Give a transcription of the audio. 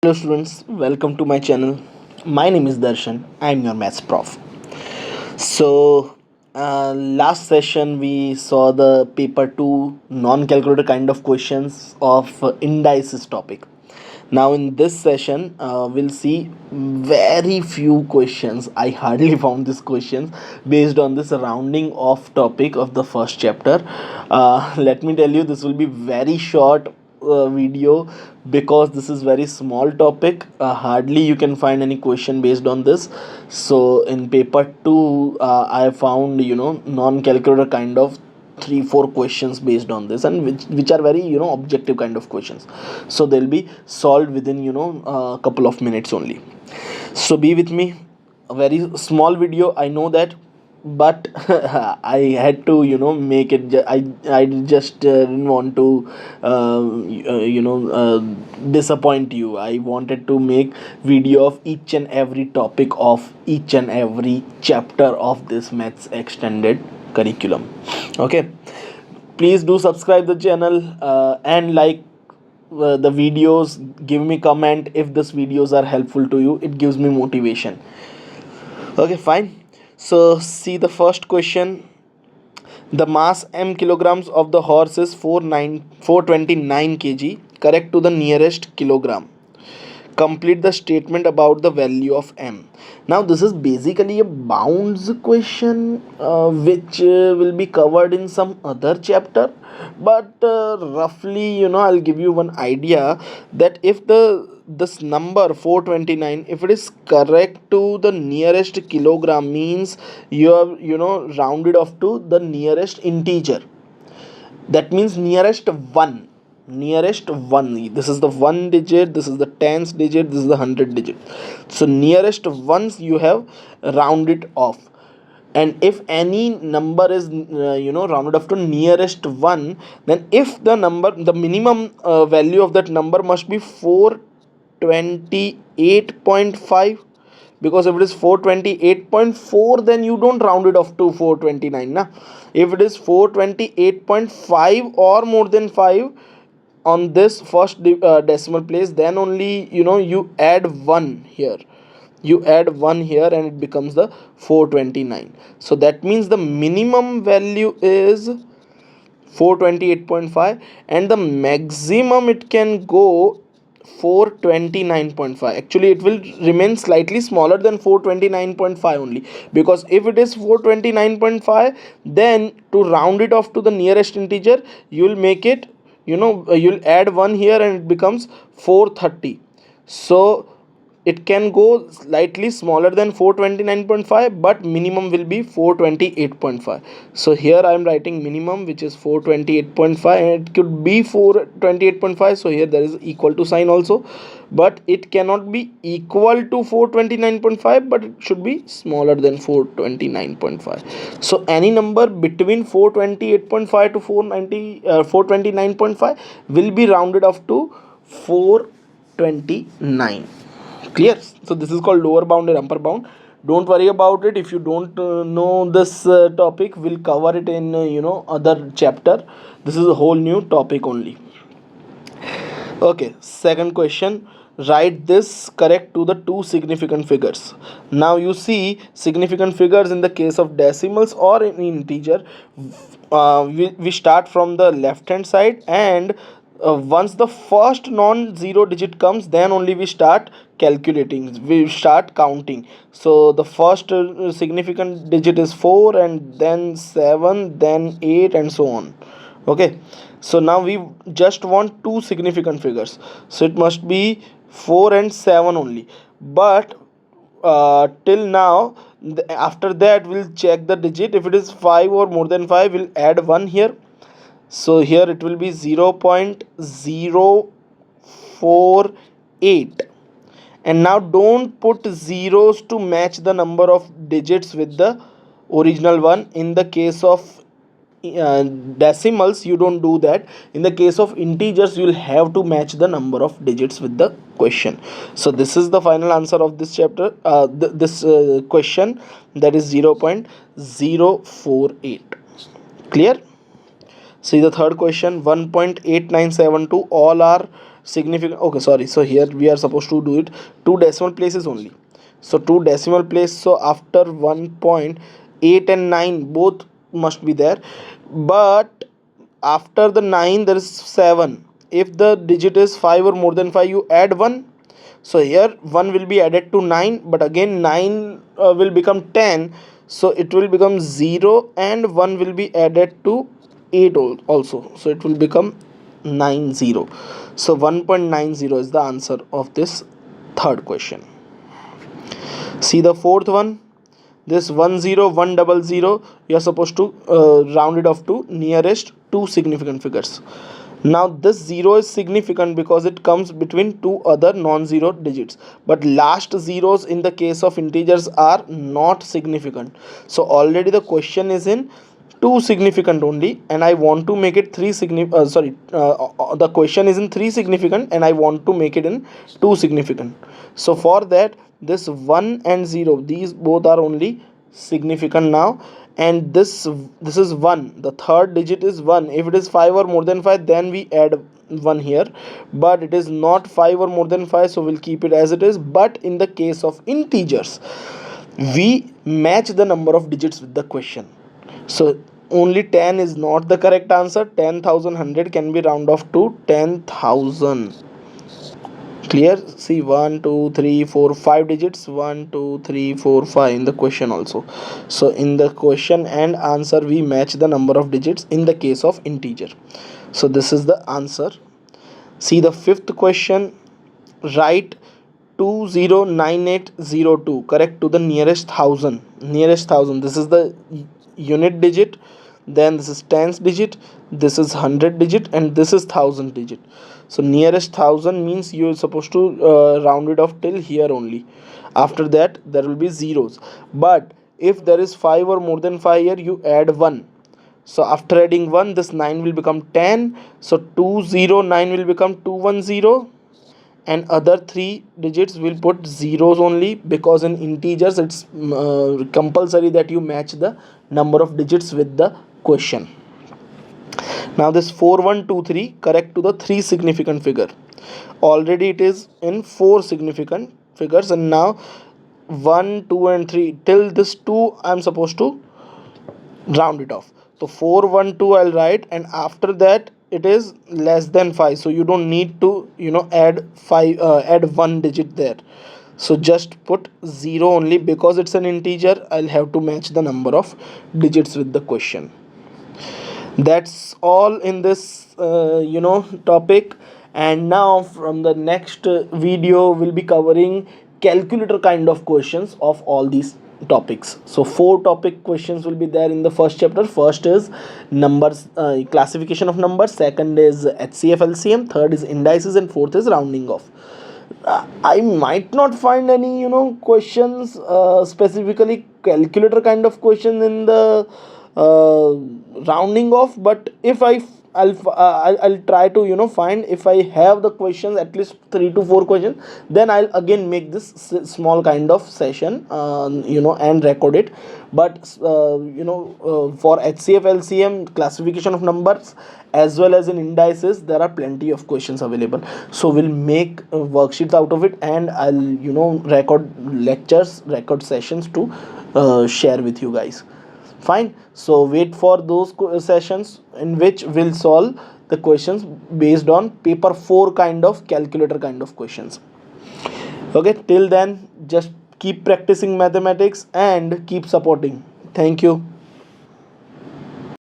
Hello students, welcome to my channel. My name is Darshan. I am your maths prof. Last session we saw the paper 2 non-calculator kind of questions of indices topic. Now in this session we'll see very few questions. I hardly found these questions based on this rounding off topic of the first chapter. Let me tell you, this will be very short video because this is very small topic. Hardly you can find any question based on this. So in paper 2 I found non-calculator kind of 3-4 questions based on this, and which are very objective kind of questions, so they'll be solved within a couple of minutes only. So be with me. A very small video, I know that, but I had to make it. I just didn't want to disappoint you. I wanted to make video of each and every topic of each and every chapter of this maths extended curriculum. Okay, please do subscribe the channel and like the videos. Give me comment if these videos are helpful to you. It gives me motivation. Okay, fine. So see the first question. The mass m kilograms of the horse is 429 kg. Correct to the nearest kilogram. Complete the statement about the value of m. Now this is basically a bounds question, which will be covered in some other chapter, but roughly I'll give you one idea that if this number 429, if it is correct to the nearest kilogram, means you have rounded off to the nearest integer. That means nearest one. This is the one digit, this is the tens digit, this is the hundred digit. So nearest ones you have rounded off. And if any number is rounded off to nearest one, then if the minimum value of that number must be 428.5, because if it is 428.4, then you don't round it off to 429 na. If it is 428.5 or more than 5 on this first decimal place, then only you add 1 here. You add 1 here and it becomes the 429. So that means the minimum value is 428.5, and the maximum it can go 429.5. Actually it will remain slightly smaller than 429.5 only, because if it is 429.5, then to round it off to the nearest integer, you'll make it you'll add 1 here and it becomes 430. So it can go slightly smaller than 429.5, but minimum will be 428.5. So here I am writing minimum, which is 428.5, and it could be 428.5. So here there is equal to sign also, but it cannot be equal to 429.5, but it should be smaller than 429.5. So any number between 428.5 to 429.5 will be rounded off to 429. Clear? So this is called lower bound and upper bound. Don't worry about it. If you don't know this topic, we'll cover it in other chapter. This is a whole new topic only. Okay, second question. Write this correct to the two significant figures. Now you see significant figures in the case of decimals or in integer. We start from the left hand side, and once the first non-zero digit comes, then only we start calculating, we start counting. So the first significant digit is 4, and then 7, then 8, and so on. Okay, so now we just want two significant figures, so it must be 4 and 7 only. But till now, after that we'll check the digit. If it is 5 or more than 5, we'll add 1 here. So here it will be 0.048. And now don't put zeros to match the number of digits with the original one. In the case of decimals, you don't do that. In the case of integers, you will have to match the number of digits with the question. So this is the final answer of this chapter, this question, that is 0.048. Clear? See the third question. 1.8972, all are significant. Okay, sorry, so here we are supposed to do it two decimal places only. So two decimal place, so after 1.8 and 9 both must be there, but after the 9 there is 7. If the digit is 5 or more than 5, you add 1. So here 1 will be added to 9, but again 9 will become 10, so it will become 0, and 1 will be added to 8 also, so it will become 90. So 1.90 is the answer of this third question. See the fourth one. This 10100, you are supposed to round it off to nearest two significant figures. Now this 0 is significant because it comes between two other non-zero digits, but last zeros in the case of integers are not significant. So already the question is in two significant only, and I want to make it the question is in three significant and I want to make it in two significant. So for that, this 1 and 0, these both are only significant now, and this is 1, the third digit is 1. If it is 5 or more than 5, then we add 1 here, but it is not 5 or more than 5, so we'll keep it as it is. But in the case of integers, we match the number of digits with the question. So only 10 is not the correct answer. 10,100 can be round off to 10,000. Clear? See, 1 2 3 4 5 digits, 1 2 3 4 5 in the question also. So in the question and answer, we match the number of digits in the case of integer. So this is the answer. See the fifth question. Write 209802 correct to the nearest thousand. This is the unit digit, then this is tens digit, this is hundred digit, and this is thousand digit. So nearest thousand means you're supposed to round it off till here only. After that there will be zeros, but if there is 5 or more than 5 here, you add 1. So after adding 1, this 9 will become 10. So 209 will become 210, and other three digits will put zeros only, because in integers it's compulsory that you match the number of digits with the question. Now this 4123 correct to the three significant figure. Already it is in four significant figures, and now 1 2 and 3 till this 2 I'm supposed to round it off. So 412 I'll write, and after that it is less than 5, so you don't need to add 5, add one digit there. So just put 0 only, because it's an integer. I'll have to match the number of digits with the question. That's all in this topic. And now from the next video we'll be covering calculator kind of questions of all these topics. So 4 topic questions will be there in the first chapter. First is numbers, classification of numbers. Second is HCF LCM. Third is indices, and fourth is rounding off. I might not find any questions specifically calculator kind of question in the rounding off, but if I'll try to find. If I have the questions, at least 3 to 4 questions, then I'll again make this small kind of session and record it. But for HCF LCM, classification of numbers, as well as in indices, there are plenty of questions available. So we'll make worksheets out of it, and I'll record lectures, record sessions to share with you guys. Fine. So wait for those sessions in which we'll solve the questions based on paper 4 kind of calculator kind of questions. Okay, till then just keep practicing mathematics and keep supporting. Thank you.